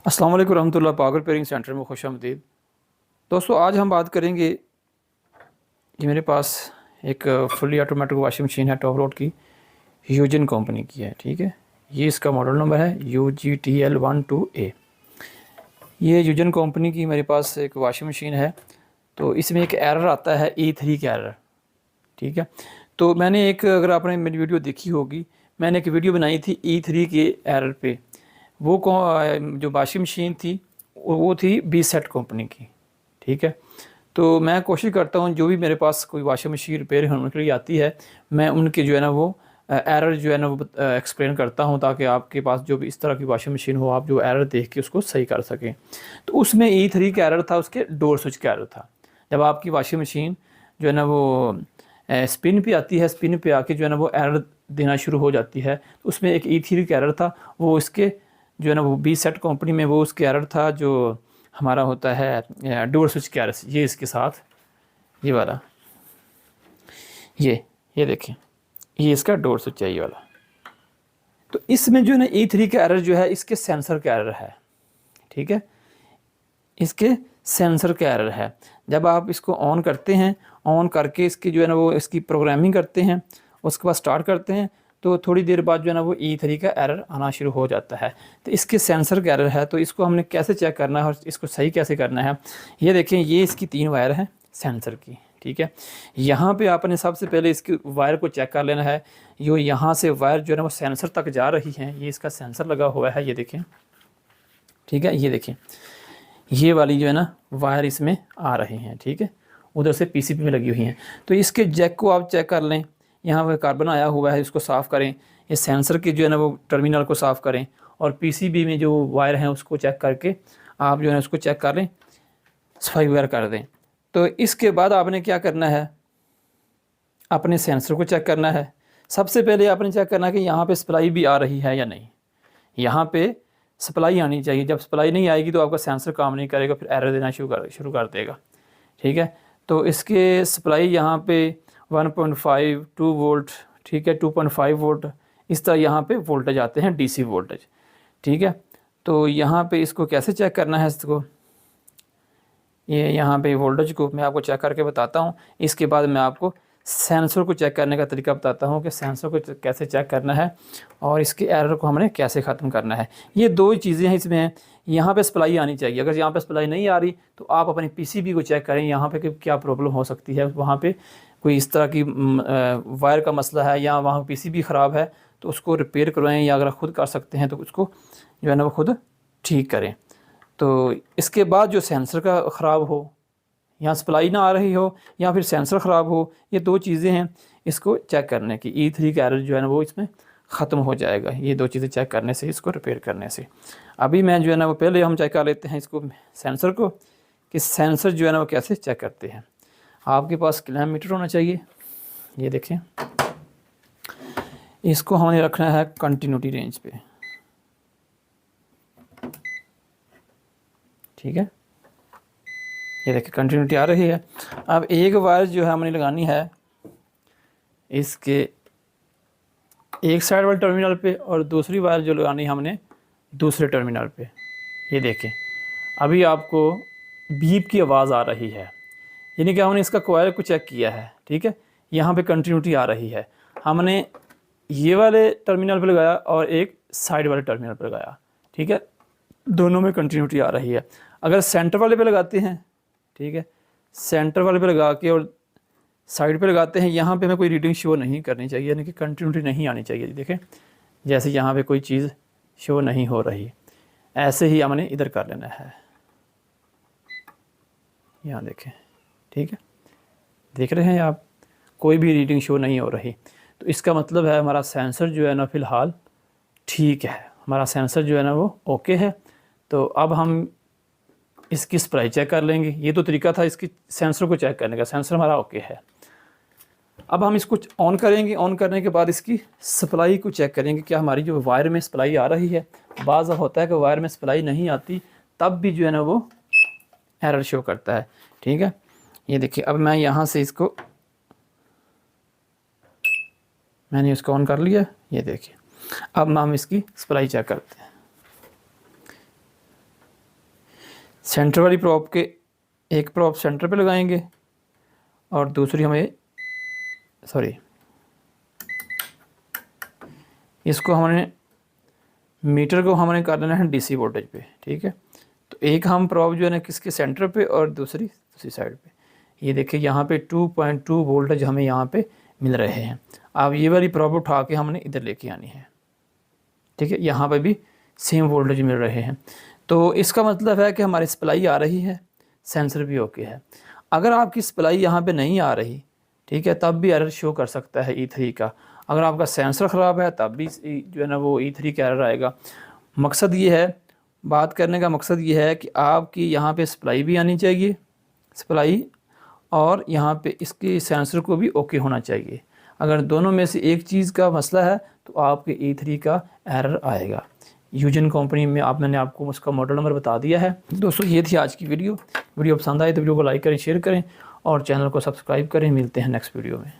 अस्सलाम वालेकुम रहमतुल्लाह। पावर रिपेयरिंग सेंटर में खुश आमदीद। दोस्तों, आज हम बात करेंगे, ये मेरे पास एक फुली ऑटोमेटिक वॉशिंग मशीन है, टॉप लोड की, यूजिन कंपनी की है। ठीक है, ये इसका मॉडल नंबर है UGTL12A। ये यूजिन कंपनी की मेरे पास एक वॉशिंग मशीन है। तो इसमें एक एरर आता है, E3 का एरर। ठीक है, तो मैंने एक, अगर आपने मेरी वीडियो देखी होगी, मैंने एक वीडियो बनाई थी E3 के एरर पे। वो जो वॉशिंग मशीन थी वो थी बी सेट कंपनी की। ठीक है, तो मैं कोशिश करता हूँ जो भी मेरे पास कोई वॉशिंग मशीन रिपेयर होने के लिए आती है, मैं उनके जो है ना वो एरर जो है ना वो एक्सप्लेन करता हूँ, ताकि आपके पास जो भी इस तरह की वॉशिंग मशीन हो, आप जो एरर देख के उसको सही कर सकें। तो उसमें E3 का एरर था, उसके डोर स्विच का एरर था। जब आपकी वॉशिंग मशीन जो है ना वो स्पिन पे आती है, स्पिन पे आके जो है ना वो एरर देना शुरू हो जाती है, तो उसमें एक E3 का एरर था। वो इसके जो है ना वो बी सेट कंपनी में वो उसके एरर था, जो हमारा होता है डोर स्विच का एरर। ये इसके साथ ये वाला, ये देखें, ये इसका डोर स्विच है, ये वाला। तो इसमें जो है ना E3 का एरर जो है, इसके सेंसर का एरर है। ठीक है, इसके सेंसर का एरर है। जब आप इसको ऑन करते हैं, ऑन करके इसकी जो है ना वो इसकी प्रोग्रामिंग करते हैं, उसके बाद स्टार्ट करते हैं, तो थोड़ी देर बाद जो है ना वो E3 का एरर आना शुरू हो जाता है। तो इसके सेंसर का एरर है। तो इसको हमने कैसे चेक करना है और इसको सही कैसे करना है, ये देखें, ये इसकी 3 वायर हैं सेंसर की। ठीक है, यहाँ पे आपने सबसे पहले इसकी वायर को चेक कर लेना है। यो यहाँ से वायर जो है ना वो सेंसर तक जा रही हैं, ये इसका सेंसर लगा हुआ है, ये देखें। ठीक है, ये देखें, ये वाली जो है ना वायर इसमें आ रही हैं। ठीक है, उधर से PCB में लगी हुई हैं। तो इसके जैक को आप चेक कर लें, यहाँ पर कार्बन आया हुआ है, इसको साफ़ करें। ये सेंसर के जो है ना वो टर्मिनल को साफ़ करें, और PCB में जो वायर हैं उसको चेक करके आप जो है उसको चेक कर लें, सफाई वगैरह कर दें। तो इसके बाद आपने क्या करना है, अपने सेंसर को चेक करना है। सबसे पहले आपने चेक करना है कि यहाँ पर सप्लाई भी आ रही है या नहीं। यहाँ पर सप्लाई आनी चाहिए। जब सप्लाई नहीं आएगी तो आपका सेंसर काम नहीं करेगा, फिर एरर देना शुरू कर देगा। ठीक है, तो इसके सप्लाई यहाँ पे 1.5 2 वोल्ट, ठीक है, 2.5 वोल्ट, इस तरह यहाँ पे वोल्टेज आते हैं, DC वोल्टेज। ठीक है, तो यहाँ पे इसको कैसे चेक करना है, इसको ये यहाँ पे वोल्टेज को मैं आपको चेक करके बताता हूँ। इसके बाद मैं आपको सेंसर को चेक करने का तरीका बताता हूँ कि सेंसर को कैसे चेक करना है और इसके एरर को हमने कैसे ख़त्म करना है। ये दो ही चीज़ें हैं इसमें हैं। यहाँ पे सप्लाई आनी चाहिए। अगर यहाँ पे सप्लाई नहीं आ रही तो आप अपनी PCB को चेक करें, यहाँ पे क्या प्रॉब्लम हो सकती है। वहाँ पे कोई इस तरह की वायर का मसला है, या वहाँ PCB ख़राब है, तो उसको रिपेयर करवाएँ, या अगर ख़ुद कर सकते हैं तो उसको जो है ना वो खुद ठीक करें। तो इसके बाद जो सेंसर का ख़राब हो, यहाँ सप्लाई ना आ रही हो, या फिर सेंसर ख़राब हो, ये दो चीज़ें हैं इसको चेक करने की। E3 का एरर जो है ना वो इसमें ख़त्म हो जाएगा, ये दो चीज़ें चेक करने से, इसको रिपेयर करने से। अभी मैं जो है ना वो पहले हम चेक कर लेते हैं इसको, सेंसर को, कि सेंसर जो है ना वो कैसे चेक करते हैं। आपके पास क्लैम्प मीटर होना चाहिए। ये देखें, इसको हमने रखना है कंटिन्यूटी रेंज पे। ठीक है, ये देखिए कंटिन्यूटी आ रही है। अब एक वायर जो है हमने लगानी है इसके एक साइड वाले टर्मिनल पे, और दूसरी वायर जो लगानी है हमने दूसरे टर्मिनल पे। ये देखें, अभी आपको बीप की आवाज़ आ रही है, यानी कि हमने इसका कॉइल को चेक किया है। ठीक है, यहाँ पे कंटिन्यूटी आ रही है। हमने ये वाले टर्मिनल पे लगाया और एक साइड वाले टर्मिनल पे लगाया। ठीक है, दोनों में कंटिन्यूटी आ रही है। अगर सेंटर वाले पे लगाते हैं, ठीक है, सेंटर वाले पे लगा के और साइड पे लगाते हैं, यहाँ पे हमें कोई रीडिंग शो नहीं करनी चाहिए, यानी कि कंटिन्यूटी नहीं आनी चाहिए। देखें, जैसे यहाँ पे कोई चीज़ शो नहीं हो रही, ऐसे ही हमने इधर कर लेना है। यहाँ देखें, ठीक है, देख रहे हैं आप, कोई भी रीडिंग शो नहीं हो रही। तो इसका मतलब है हमारा सेंसर जो है ना फ़िलहाल ठीक है, हमारा सेंसर जो है ना वो ओके है। तो अब हम इसकी सप्लाई चेक कर लेंगे। ये तो तरीका था इसकी सेंसर को चेक करने का, सेंसर हमारा ओके है। अब हम इसको ऑन करेंगे, ऑन करने के बाद इसकी सप्लाई को चेक करेंगे, क्या हमारी जो वायर में सप्लाई आ रही है। बाज़ होता है कि वायर में सप्लाई नहीं आती, तब भी जो है ना वो एरर शो करता है। ठीक है, ये देखिए, अब मैं यहाँ से इसको, मैंने इसको ऑन कर लिया। ये देखिए, अब हम इसकी सप्लाई चेक करते हैं। सेंटर वाली प्रॉप के एक प्रॉप सेंटर पे लगाएंगे और दूसरी हमें इसको हमने मीटर को हमने कर देना है डीसी वोल्टेज पे, ठीक है। तो एक हम प्रॉप जो है ना किसके सेंटर पे और दूसरी साइड पे, ये देखिए यहाँ पे 2.2 वोल्टेज हमें यहाँ पे मिल रहे हैं। अब ये वाली प्रॉप उठा के हमने इधर लेके आनी है, ठीक है। यहाँ पे भी सेम वोल्टेज मिल रहे हैं। तो इसका मतलब है कि हमारी सप्लाई आ रही है, सेंसर भी ओके है। अगर आपकी सप्लाई यहाँ पे नहीं आ रही, ठीक है, तब भी एरर शो कर सकता है E3 का। अगर आपका सेंसर ख़राब है तब भी जो है ना वो E3 का एरर आएगा। मकसद ये है, बात करने का मकसद ये है कि आपकी यहाँ पे सप्लाई भी आनी चाहिए, सप्लाई, और यहाँ पे इसके सेंसर को भी ओके होना चाहिए। अगर दोनों में से एक चीज़ का मसला है तो आपके E3 का एरर आएगा। यूजन कंपनी में मैंने आपको उसका मॉडल नंबर बता दिया है। दोस्तों ये थी आज की वीडियो पसंद आए तो वीडियो को लाइक करें, शेयर करें और चैनल को सब्सक्राइब करें। मिलते हैं नेक्स्ट वीडियो में।